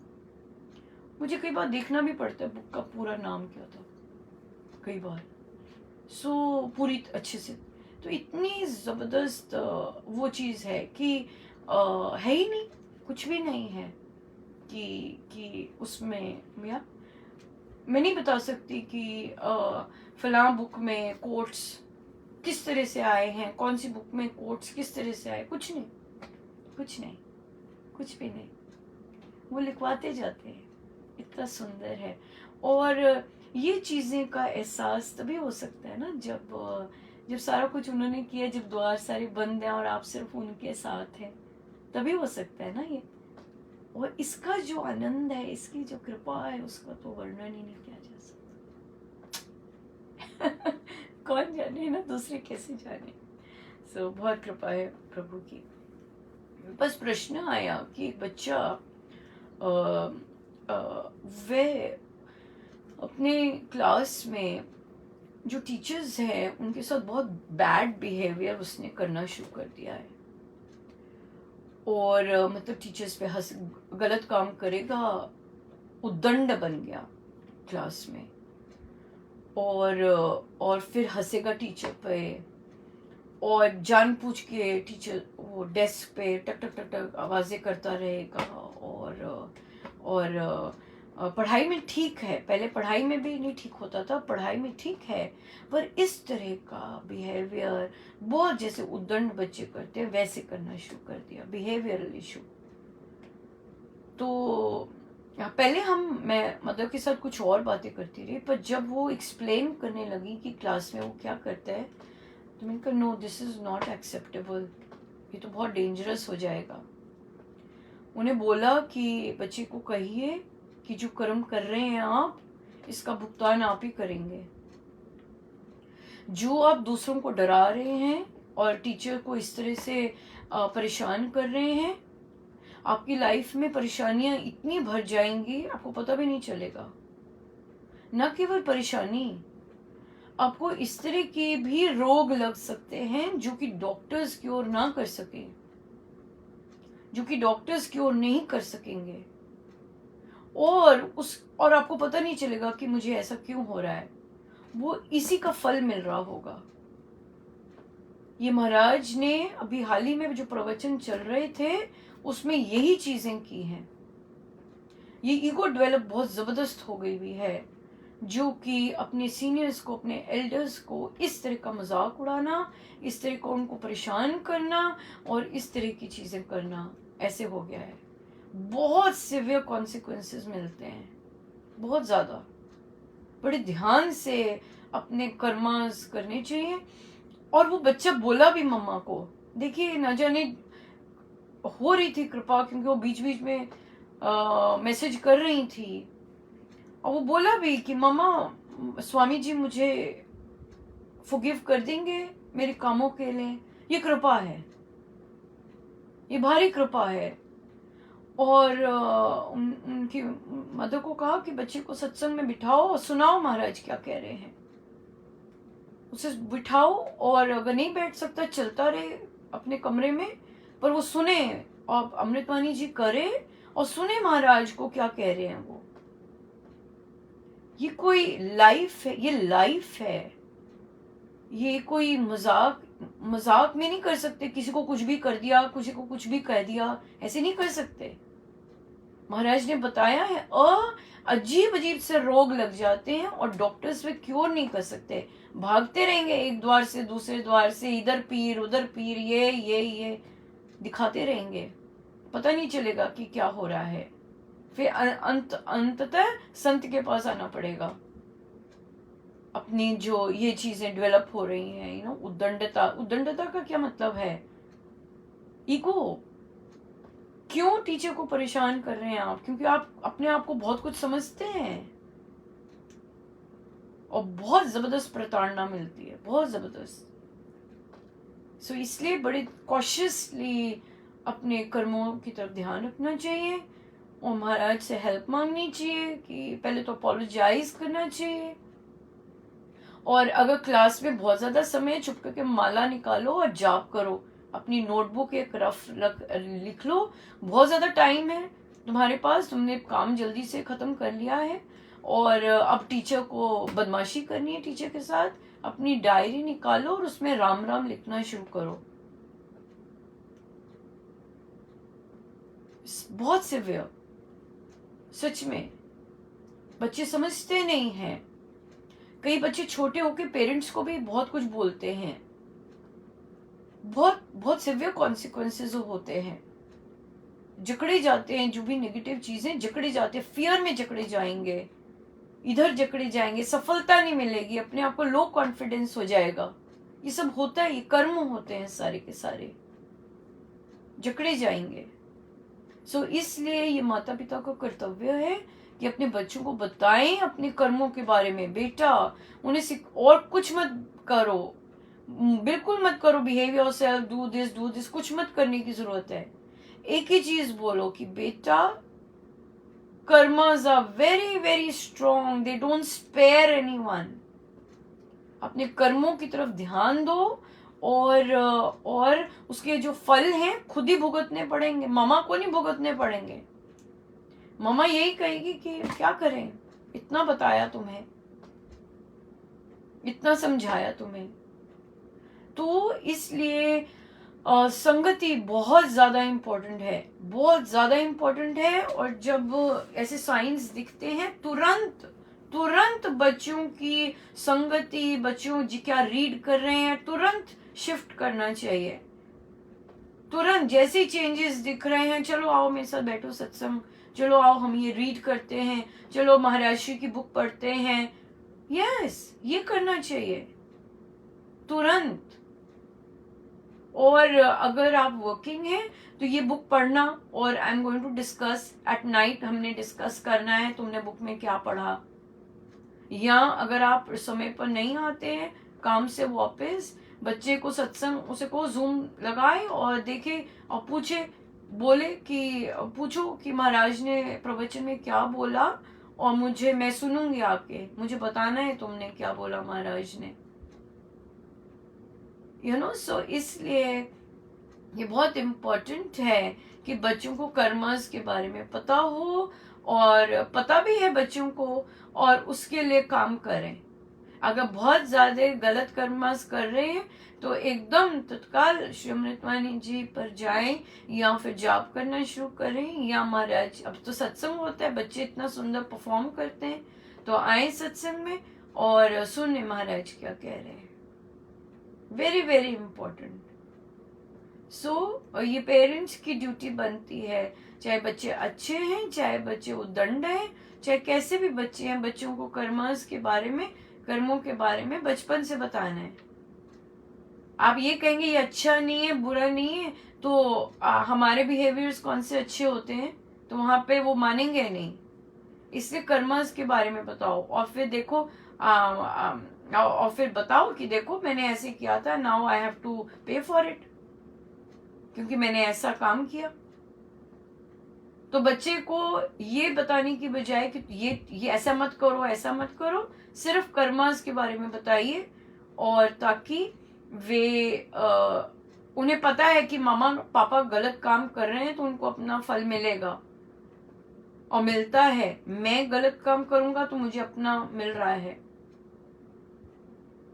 [SPEAKER 1] मुझे कई बार देखना भी पड़ता है बुक का पूरा नाम क्या था, कई बार पूरी अच्छे से। तो इतनी जबरदस्त वो चीज है कि है ही नहीं, कुछ भी नहीं है कि उसमें मैं नहीं बता सकती कि फलां बुक में कोट्स किस तरह से आए हैं, कौन सी बुक में कोट्स किस तरह से आए, कुछ नहीं, कुछ नहीं, कुछ भी नहीं। वो लिखवाते जाते हैं। इतना सुंदर है। और ये चीजें का एहसास तभी हो सकता है ना जब सारा कुछ उन्होंने किया, जब द्वार सारे बंद हैं और आप सिर्फ उनके साथ हैं, तभी हो सकता है ना ये। और इसका जो आनंद है, इसकी जो कृपा है, उसका तो वर्णन ही नहीं किया जा सकता। कौन जाने ना, दूसरे कैसे जाने। बहुत कृपा है प्रभु की। बस प्रश्न आया कि एक बच्चा वे अपने क्लास में जो टीचर्स हैं उनके साथ बहुत बैड बिहेवियर उसने करना शुरू कर दिया है। और मतलब टीचर्स पे गलत काम करेगा, उद्दंड बन गया क्लास में। और फिर हंसेगा टीचर पे, और जानबूझ के टीचर वो डेस्क पे टक टक टक टक आवाजें करता रहेगा। और पढ़ाई में ठीक है, पहले पढ़ाई में भी नहीं ठीक होता था, पढ़ाई में ठीक है, पर इस तरह का बिहेवियर बहुत जैसे उद्दंड बच्चे करते हैं वैसे करना शुरू कर दिया, बिहेवियरल इशू। तो पहले मैं मदर के साथ कुछ और बातें करती रही, पर जब वो एक्सप्लेन करने लगी कि क्लास में वो क्या करता है, तो मैंने कहा no, this is not acceptable, ये तो बहुत डेंजरस हो जाएगा। उन्हें बोला कि बच्चे को कहिए कि जो कर्म कर रहे हैं आप, इसका भुगतान आप ही करेंगे। जो आप दूसरों को डरा रहे हैं और टीचर को इस तरह से परेशान कर रहे हैं, आपकी लाइफ में परेशानियां इतनी भर जाएंगी आपको पता भी नहीं चलेगा। न केवल परेशानी, आपको इस तरह के भी रोग लग सकते हैं जो कि डॉक्टर्स क्योर ना कर सके, जो कि डॉक्टर्स क्योर नहीं कर सकेंगे। और आपको पता नहीं चलेगा कि मुझे ऐसा क्यों हो रहा है, वो इसी का फल मिल रहा होगा। ये महाराज ने अभी हाल ही में जो प्रवचन चल रहे थे उसमें यही चीजें की हैं। ये ईगो डेवलप बहुत जबरदस्त हो गई हुई है, जो कि अपने सीनियर्स को, अपने एल्डर्स को इस तरह का मजाक उड़ाना, इस तरह को उनको परेशान करना और इस तरह की चीजें करना, ऐसे हो गया है। बहुत सिवियर कॉन्सिक्वेंसेस मिलते हैं, बहुत ज्यादा। बड़े ध्यान से अपने कर्मास करने चाहिए। और वो बच्चा बोला भी मम्मा को, देखिए न जाने हो रही थी कृपा, क्योंकि वो बीच बीच में मैसेज कर रही थी, और वो बोला भी कि मामा स्वामी जी मुझे फॉरगिव कर देंगे मेरे कामों के लिए, ये कृपा है, ये भारी कृपा है। और उनकी मदर को कहा कि बच्चे को सत्संग में बिठाओ और सुनाओ महाराज क्या कह रहे हैं, उसे बिठाओ, और अगर नहीं बैठ सकता चलता रहे अपने कमरे में, पर वो सुने और अमृतवाणी जी करे और सुने महाराज को क्या कह रहे हैं वो। ये कोई लाइफ है, ये लाइफ है, ये कोई मजाक मजाक में नहीं कर सकते। किसी को कुछ भी कर दिया, किसी को कुछ भी कह दिया, ऐसे नहीं कर सकते। महाराज ने बताया है अजीब अजीब से रोग लग जाते हैं और डॉक्टर्स वे क्योर नहीं कर सकते। भागते रहेंगे एक द्वार से दूसरे द्वार से, इधर पीर उधर पीर, ये दिखाते रहेंगे, पता नहीं चलेगा कि क्या हो रहा है। फिर अंततः संत के पास आना पड़ेगा। अपनी जो ये चीजें डेवलप हो रही हैं, उद्दंडता। उद्दंडता का क्या मतलब है? ईगो। क्यों टीचर को परेशान कर रहे हैं आप? क्योंकि आप अपने आप को बहुत कुछ समझते हैं और बहुत जबरदस्त प्रताड़ना मिलती है, बहुत जबरदस्त। सो इसलिए बड़े कॉशियसली अपने कर्मों की तरफ ध्यान रखना चाहिए और महाराज से हेल्प मांगनी चाहिए कि पहले तो अपोलोजाइज करना चाहिए। और अगर क्लास में बहुत ज्यादा समय, चुप करके माला निकालो और जाप करो, अपनी नोटबुक एक रफ लिख लो। बहुत ज्यादा टाइम है तुम्हारे पास, तुमने काम जल्दी से खत्म कर लिया है और अब टीचर को बदमाशी करनी है टीचर के साथ, अपनी डायरी निकालो और उसमें राम राम लिखना शुरू करो। बहुत सिवियर, सच में। बच्चे समझते नहीं हैं। कई बच्चे छोटे होके पेरेंट्स को भी बहुत कुछ बोलते हैं, बहुत बहुत सिवियर कॉन्सिक्वेंसेस होते हैं। जकड़े जाते हैं, जो भी नेगेटिव चीजें जकड़े जाते हैं, फियर में जकड़े जाएंगे, इधर जकड़े जाएंगे, सफलता नहीं मिलेगी, अपने आप को लो कॉन्फिडेंस हो जाएगा। ये सब होता है, ये कर्म होते हैं सारे के सारे, जकड़े जाएंगे। सो इसलिए ये माता पिता का कर्तव्य है कि अपने बच्चों को बताएं अपने कर्मों के बारे में। बेटा उन्हें और कुछ मत करो, बिल्कुल मत करो, बिहेव योरसेल्फ, डू दिस, कुछ मत करने की जरूरत है। एक ही चीज बोलो कि बेटा karmas are very very strong, they don't spare anyone. अपने कर्मों की तरफ ध्यान दो और उसके जो फल हैं खुद ही भुगतने पड़ेंगे, मामा को नहीं भुगतने पड़ेंगे। मामा यही कहेगी कि क्या करें, इतना बताया तुम्हें, इतना समझाया तुम्हें। तो इसलिए संगति बहुत ज्यादा इम्पोर्टेंट है, बहुत ज्यादा इम्पोर्टेंट है। और जब ऐसे साइंस दिखते हैं, तुरंत बच्चों की संगति, बच्चों जी क्या रीड कर रहे हैं, तुरंत शिफ्ट करना चाहिए। तुरंत जैसे ही चेंजेस दिख रहे हैं, चलो आओ मेरे साथ बैठो सत्संग, चलो आओ हम ये रीड करते हैं, चलो महाराष्ट्री की बुक पढ़ते हैं। यस, ये करना चाहिए तुरंत। और अगर आप वर्किंग हैं तो ये बुक पढ़ना, और I am going to discuss at night, हमने डिस्कस करना है तुमने बुक में क्या पढ़ा। या अगर आप समय पर नहीं आते हैं काम से वापस, बच्चे को सत्संग, उसे को जूम लगाए और देखे और पूछो कि महाराज ने प्रवचन में क्या बोला, और मैं सुनूंगी आपके, मुझे बताना है तुमने क्या बोला महाराज ने। सो इसलिए ये बहुत इम्पोर्टेंट है कि बच्चों को कर्मस के बारे में पता हो, और पता भी है बच्चों को, और उसके लिए काम करें। अगर बहुत ज्यादा गलत कर्मस कर रहे हैं तो एकदम तत्काल श्री अमृतवाणी जी पर जाएं, या फिर जाप करना शुरू करें, या महाराज, अब तो सत्संग होता है, बच्चे इतना सुंदर परफॉर्म करते हैं, तो आए सत्संग में और सुने महाराज क्या कह रहे हैं। Very very important. सो ये पेरेंट्स की ड्यूटी बनती है, चाहे बच्चे अच्छे हैं, चाहे बच्चे उद्दंड हैं, चाहे कैसे भी बच्चे हैं, बच्चों को कर्मस के बारे में, कर्मों के बारे में बचपन से बताना है। आप ये कहेंगे ये अच्छा नहीं है, बुरा नहीं है, तो हमारे बिहेवियर्स कौन से अच्छे होते हैं, तो वहां पे वो मानेंगे नहीं। इसलिए कर्मस के बारे में बताओ, और फिर देखो और फिर बताओ कि देखो मैंने ऐसे किया था, नाउ आई हैव टू पे फॉर इट, क्योंकि मैंने ऐसा काम किया। तो बच्चे को ये बताने की बजाय कि ये ऐसा मत करो, ऐसा मत करो, सिर्फ कर्मास के बारे में बताइए, और ताकि वे उन्हें पता है कि मामा पापा गलत काम कर रहे हैं तो उनको अपना फल मिलेगा, और मिलता है। मैं गलत काम करूंगा तो मुझे अपना मिल रहा है।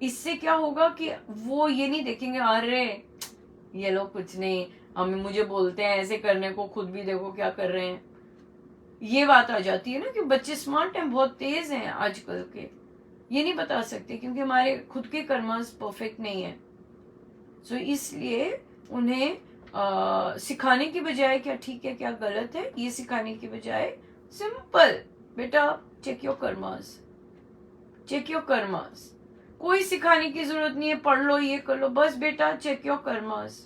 [SPEAKER 1] इससे क्या होगा कि वो ये नहीं देखेंगे अरे ये लोग कुछ नहीं, हम मुझे बोलते हैं ऐसे करने को, खुद भी देखो क्या कर रहे हैं। ये बात आ जाती है ना कि बच्चे स्मार्ट हैं, बहुत तेज हैं आजकल के, ये नहीं बता सकते क्योंकि हमारे खुद के कर्मास परफेक्ट नहीं है। सो इसलिए उन्हें सिखाने की बजाय क्या ठीक है क्या गलत है, ये सिखाने की बजाय सिंपल, बेटा check your karmas, check your karmas. कोई सिखाने की जरूरत नहीं है पढ़ लो ये कर लो, बस बेटा चेक योर कर्मास।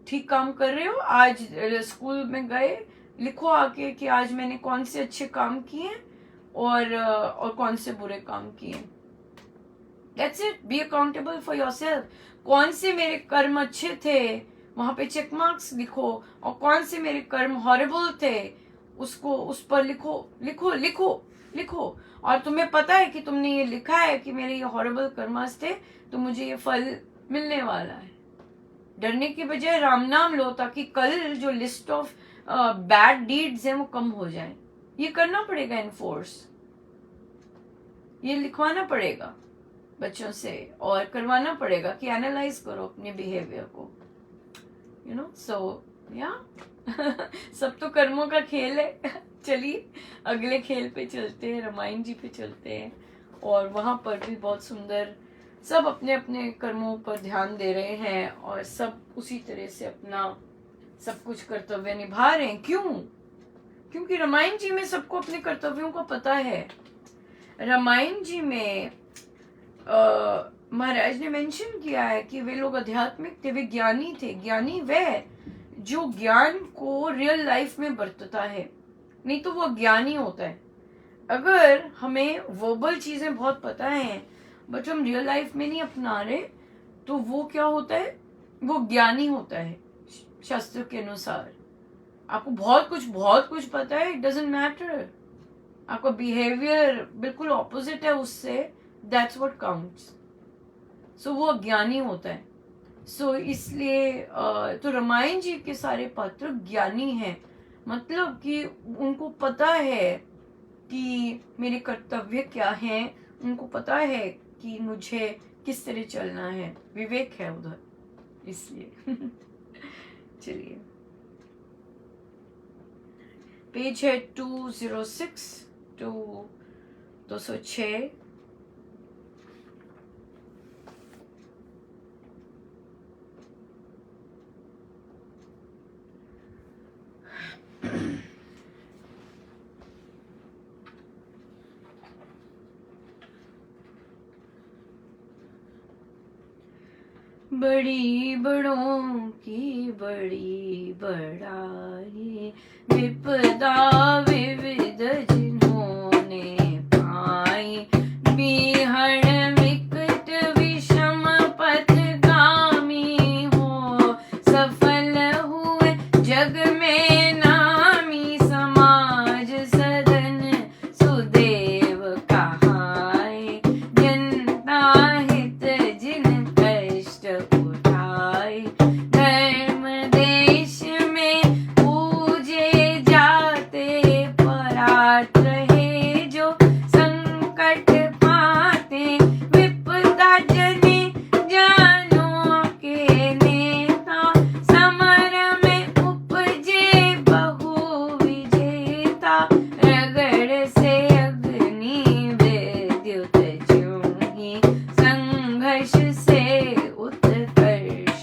[SPEAKER 1] ठीक काम कर रहे हो, आज स्कूल में गए, लिखो आके कि आज मैंने कौन से अच्छे काम किए और कौन से बुरे काम किए। That's it. Be accountable for yourself. कौन से मेरे कर्म अच्छे थे वहां पे चेक मार्क्स लिखो, और कौन से मेरे कर्म हॉरिबल थे उसको उस पर लिखो लिखो लिखो लिखो। और तुम्हें पता है कि तुमने ये लिखा है कि मेरे ये हॉरिबल कर्मास थे तो मुझे ये फल मिलने वाला है। डरने की बजाय राम नाम लो, ताकि कल जो लिस्ट ऑफ बैड डीड्स है वो कम हो जाए। ये करना पड़ेगा इनफोर्स, ये लिखवाना पड़ेगा बच्चों से, और करवाना पड़ेगा कि एनालाइज करो अपने बिहेवियर को, यू नो। सो या सब तो कर्मों का खेल है। चलिए अगले खेल पे चलते हैं, रामायण जी पे चलते हैं, और वहां पर भी बहुत सुंदर सब अपने अपने कर्मों पर ध्यान दे रहे हैं, और सब उसी तरह से अपना सब कुछ कर्तव्य निभा रहे हैं। क्यों? क्योंकि रामायण जी में सबको अपने कर्तव्यों का पता है। रामायण जी में महाराज ने मेंशन किया है कि वे लोग आध्यात्मिक थे, वे ज्ञानी थे। ज्ञानी वह जो ज्ञान को रियल लाइफ में बरतता है, नहीं तो वो ज्ञानी होता है। अगर हमें वर्बल चीजें बहुत पता है बट हम रियल लाइफ में नहीं अपना रहे, तो वो क्या होता है, वो ज्ञानी होता है। शास्त्र के अनुसार आपको बहुत कुछ पता है, इट डजंट मैटर, आपका बिहेवियर बिल्कुल ऑपोजिट है उससे, दैट्स व्हाट काउंट्स। सो वो अज्ञानी होता है। सो इसलिए तो रामायण जी के सारे पात्र ज्ञानी हैं, मतलब कि उनको पता है कि मेरे कर्तव्य क्या हैं, उनको पता है कि मुझे किस तरह चलना है, विवेक है उधर, इसलिए। चलिए पेज है 206 टू 206। बड़ी बड़ों की बड़ी बड़ाई, विपदा विविध जिन्होंने पाई, बिहड़ विकट विषम पथगामी हो, सफल हुए जग में नामी, समाज सदन सुदेव कहाए, जनता हित जिन कष्ट उठाए, धर्म देश में पूजे जाते, परात रहे जो संकट पाते, विपदा जने जानो के नेता, समर में उपजे बहु विजेता, रगड़ से अग्नि विद्युत ज्योंगी, संघर्ष से उत्कर्ष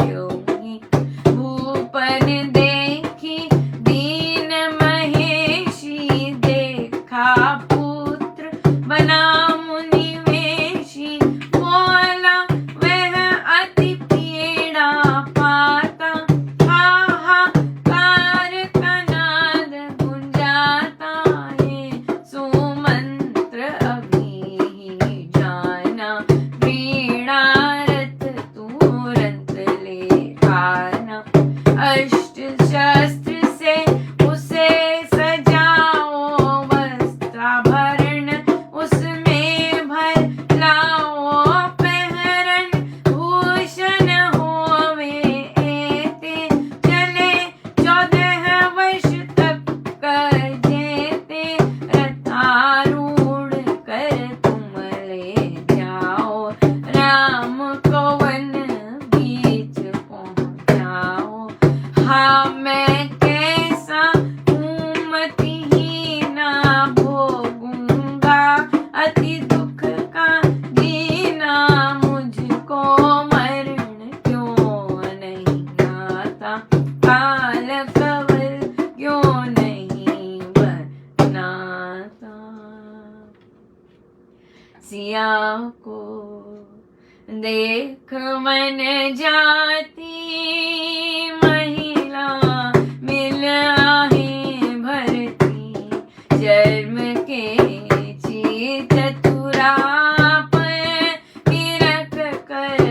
[SPEAKER 1] ज्योंगी, भूपन देखी दीन महेशी, देखा पुत्र बना मुनिवेशी, बोला वह अति पीड़ा पाता, हाहाकार का नाद गुंजाता को, देख मन जाती महिला मिल आहें भरती, जन्म के चीत चतुरा पर तिरक कर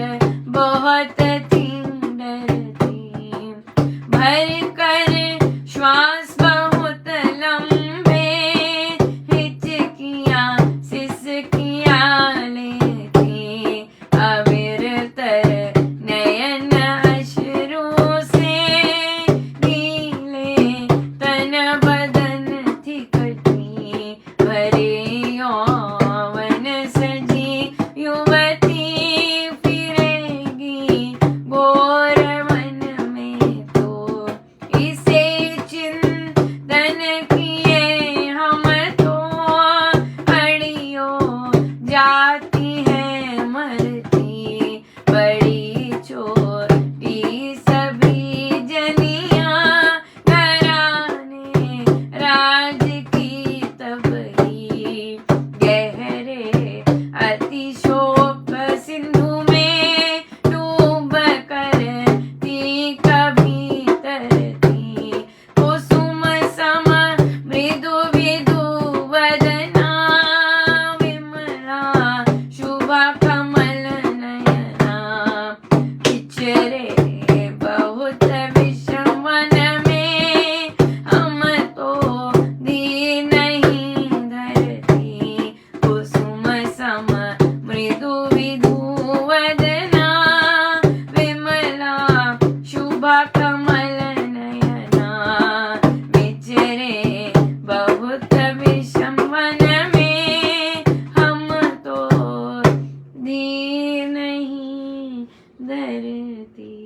[SPEAKER 1] बहुत थी डरती, भर कर श्वास बहुत लंबे हिचकियां सिसकियां लेती, अविरतर नयन अश्रु से गीले तन बदन थी कटी, भरे यौवन सजी युवती फिरेगी घोर वन में तो, इसे चिंतन किए हम तो अड़ियों जाती है मरती, बड़ी छोटी सभी जनियां घराने राज की तब ही, गहरे अतिशोक सिंधु में डूब करती कभी तरती, कुसुम सम मृदु विदु वदना, विमला शुभा कमल नयना, विचरे बहुत विषम वन में हम तो दीन ही धरती, कुसुम सम मृदु विदु वदना, विमला शुभा कमल नयना, विचरे बहुत विषम वन में हम तो दीन ही धरती,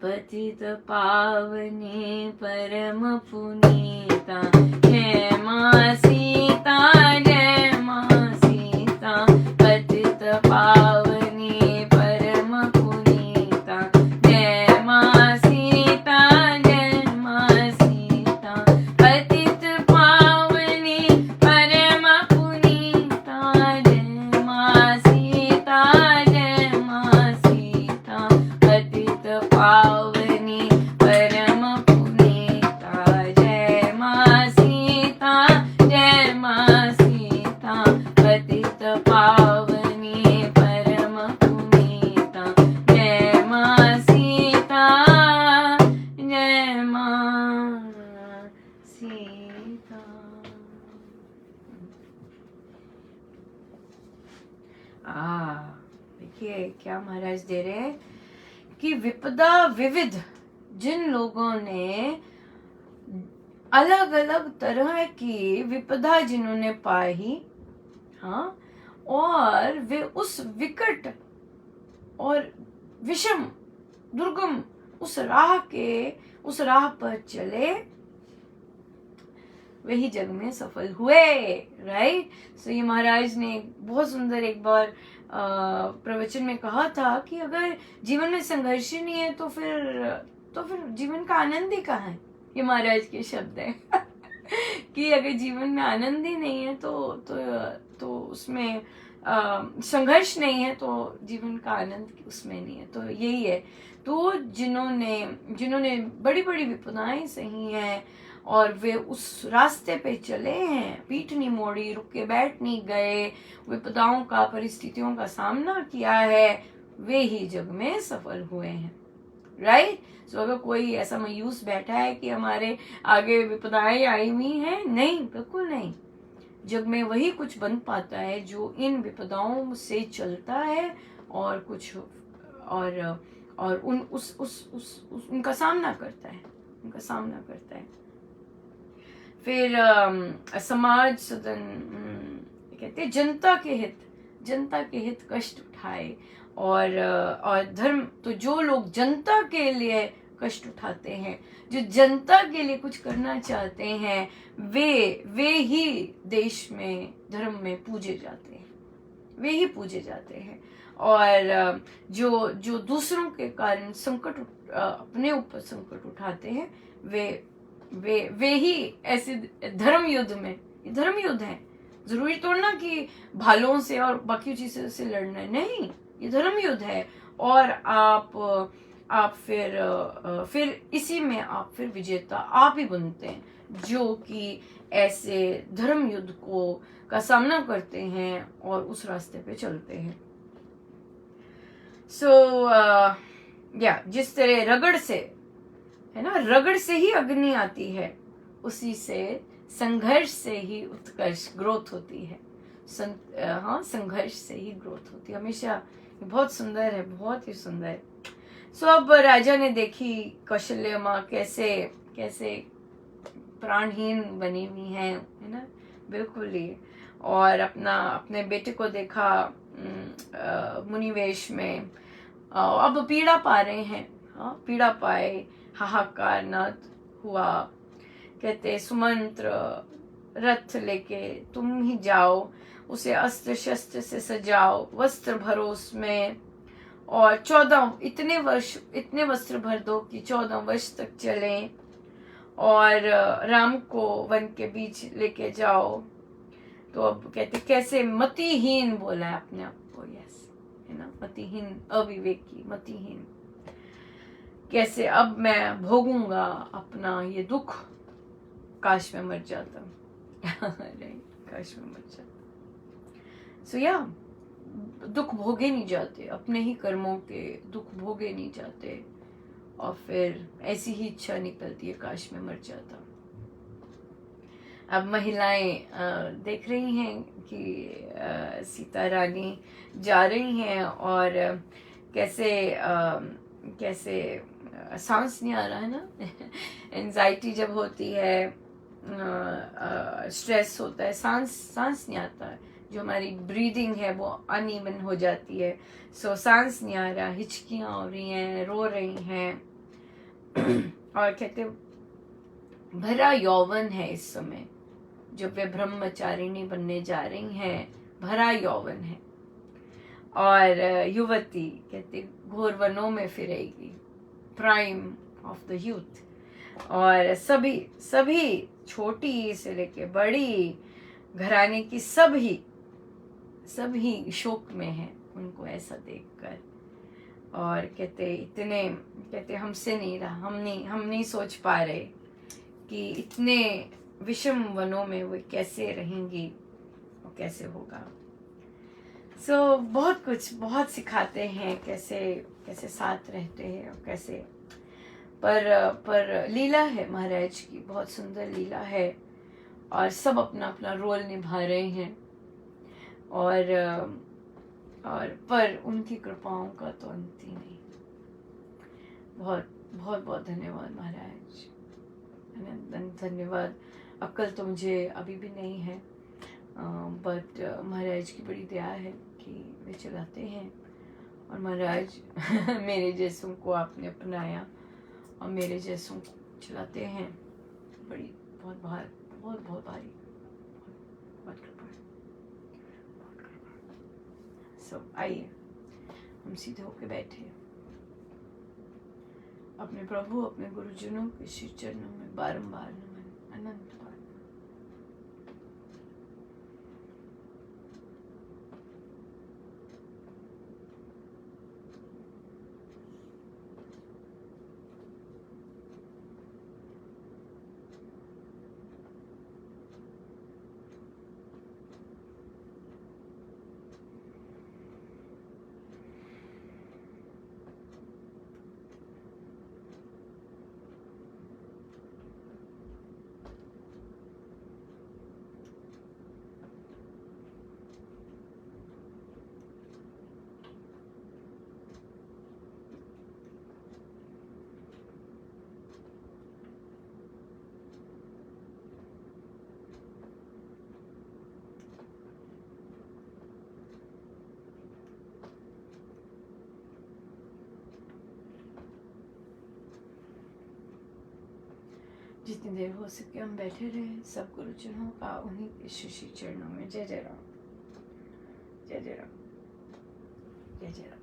[SPEAKER 1] पतित पावनी परम पुनीता, जय मां सीता जय मां सीता, पतित पावनी परम पुनीता, जय मां सीता जय मां सीता, पतित पावनी परम पुनीता, जय मां सीता जय मां सीता, पतित पावनी परम पुनीता, जय मां सीता जय मां सीता, पतित पावनी परम पुनीता, जय मां सीता जय मां सीता। देखिए क्या महाराज दे रहे हैं कि विपदा विविध, जिन लोगों ने अलग अलग तरह की विपदा जिन्होंने पाई, हाँ, और वे उस विकट और विषम दुर्गम उस राह पर चले, वही जग में सफल हुए। राइट। सो ये महाराज ने बहुत सुंदर एक बार प्रवचन में कहा था कि अगर जीवन में संघर्ष ही नहीं है तो फिर जीवन का आनंद ही कहाँ है। ये महाराज के शब्द है कि अगर जीवन में आनंद ही नहीं है तो उसमें संघर्ष नहीं है तो जीवन का आनंद उसमें नहीं है। तो यही है। तो जिन्होंने बड़ी बड़ी विपदाएं सही हैं और वे उस रास्ते पे चले हैं, पीठ नहीं मोड़ी, रुक के बैठ नहीं गए, विपदाओं का, परिस्थितियों का सामना किया है, वे ही जग में सफल हुए हैं। राइट। सो अगर कोई ऐसा मायूस बैठा है कि हमारे आगे विपदाएं आई हुई हैं, नहीं, बिल्कुल नहीं। जग में वही कुछ बन पाता है जो इन विपदाओं से चलता है और कुछ और उनका सामना करता है। फिर समाज सदन कहते हैं जनता के हित कष्ट उठाए और धर्म, तो जो लोग जनता के लिए कष्ट उठाते हैं, जो जनता के लिए कुछ करना चाहते हैं, वे ही देश में धर्म में पूजे जाते हैं। और जो दूसरों के कारण अपने ऊपर संकट उठाते हैं, वे ही ऐसे धर्म युद्ध है, जरूरी तो ना कि भालों से और बाकी चीजों से लड़ना है, नहीं, ये धर्म युद्ध है। और आप फिर इसी में आप फिर विजेता आप ही बनते हैं, जो कि ऐसे धर्म युद्ध का सामना करते हैं और उस रास्ते पे चलते हैं। या जिस तरह रगड़ से, है ना, रगड़ से ही अग्नि आती है, उसी से संघर्ष से ही उत्कर्ष ग्रोथ होती है। संघर्ष से ही ग्रोथ होती है हमेशा। बहुत सुंदर है, बहुत ही सुंदर। अब राजा ने देखी कौशल्या माँ कैसे कैसे प्राणहीन बनी हुई है ना, बिल्कुल ही। और अपने बेटे को देखा मुनिवेश में, अब पीड़ा पा रहे हैं, पीड़ा पाए, हाहाकार नाद हुआ। कहते सुमंत्र रथ लेके तुम ही जाओ, उसे अस्त्र शस्त्र से सजाओ, वस्त्र भरो उसमें, और 14 इतने वस्त्र भर दो कि 14 वर्ष तक चले, और राम को वन के बीच लेके जाओ। तो अब कहते कैसे मतिहीन बोला है अपने आप को, यस, है ना, मतिहीन, अविवेकी, मतिहीन, कैसे अब मैं भोगूंगा अपना ये दुख, काश में मर जाता। काश में मर जाता। दुख भोगे नहीं जाते, अपने ही कर्मों के दुख भोगे नहीं जाते, और फिर ऐसी ही इच्छा निकलती है, काश में मर जाता। अब महिलाएं देख रही हैं कि सीता रानी जा रही हैं, और कैसे सांस नहीं आ रहा है ना। एंजाइटी जब होती है, स्ट्रेस होता है, सांस नहीं आता है, जो हमारी ब्रीदिंग है वो अनइवन हो जाती है। सांस नहीं आ रहा, हिचकियां हो रही हैं, रो रही हैं। और कहते भरा यौवन है इस समय, जब वे ब्रह्मचारिणी बनने जा रही हैं, भरा यौवन है। और युवती कहते घोर वनों में फिरेगी, प्राइम ऑफ द यूथ। और सभी छोटी से लेके बड़ी घराने की सभी शोक में हैं उनको ऐसा देखकर। और कहते हमसे नहीं रहा, हम नहीं सोच पा रहे कि इतने विषम वनों में वो कैसे रहेंगी और कैसे होगा। बहुत सिखाते हैं कैसे साथ रहते हैं और कैसे। पर लीला है महाराज की, बहुत सुंदर लीला है, और सब अपना अपना रोल निभा रहे हैं। पर उनकी कृपाओं का तो अंत ही नहीं। बहुत धन्यवाद महाराज, धन्यवाद। अक्ल तो मुझे अभी भी नहीं है, बट महाराज की बड़ी दया है कि वे चलाते हैं। और महाराज मेरे जैसों को आपने अपनाया और मेरे जैसों को चलाते हैं। बहुत भारी, बहुत कृपा। आइए हम सीधे होके बैठे, अपने प्रभु अपने गुरुजनों के श्री चरणों में बारंबार नमन, अनंत बार। जितनी देर हो सके हम बैठे रहे सब गुरुजनों का उन्हीं के श्री चरणों में। जय जय राम, जय जय राम, जय जय राम।